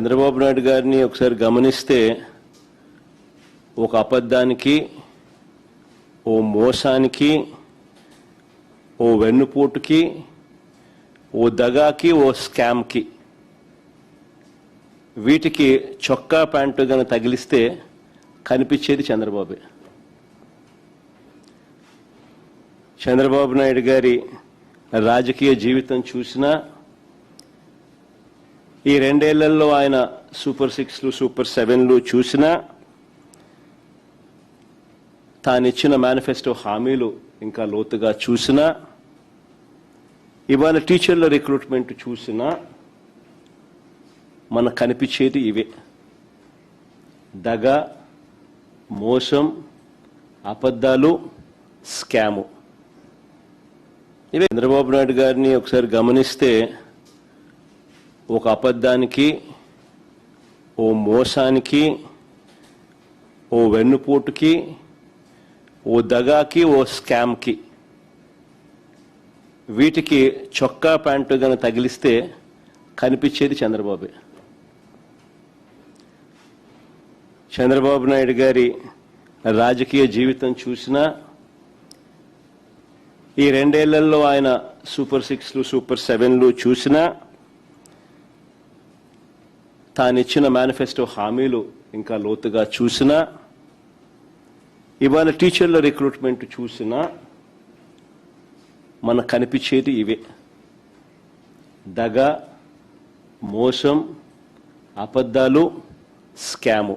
చంద్రబాబు నాయుడు గారిని ఒకసారి గమనిస్తే ఒక అబద్ధానికి, ఓ మోసానికి, ఓ వెన్నుపోటుకి, ఓ దగాకి, ఓ స్కామ్కి, వీటికి చొక్కా ప్యాంటు గన తగిలిస్తే కనిపించేది చంద్రబాబే. చంద్రబాబు నాయుడు గారి రాజకీయ జీవితం చూసినా, ఈ రెండేళ్లలో ఆయన సూపర్ 6లు, సూపర్ 7లు చూసినా, తానిచ్చిన మేనిఫెస్టో హామీలు ఇంకా లోతుగా చూసినా, ఇవాళ టీచర్ల రిక్రూట్మెంట్ చూసినా మనకు కనిపించేది ఇవే: దగ, మోసం, అబద్ధాలు, స్కాము. ఇవే. చంద్రబాబు నాయుడు గారిని ఒకసారి గమనిస్తే ఒక అబద్ధానికి, ఓ మోసానికి, ఓ వెన్నుపోటుకి, ఓ దగాకి, ఓ స్కామ్కి, వీటికి చొక్కా ప్యాంటు గన తగిలిస్తే కనిపించేది చంద్రబాబే. చంద్రబాబు నాయుడు గారి రాజకీయ జీవితం చూసినా, ఈ రెండేళ్లలో ఆయన సూపర్ 6లు, సూపర్ 7లు చూసినా, తానిచ్చిన మేనిఫెస్టో హామీలు ఇంకా లోతుగా చూసినా, ఇవాళ టీచర్ల రిక్రూట్మెంట్ చూసినా మనకు కనిపించేది ఇవే: దగ, మోసం, అబద్ధాలు, స్కాము.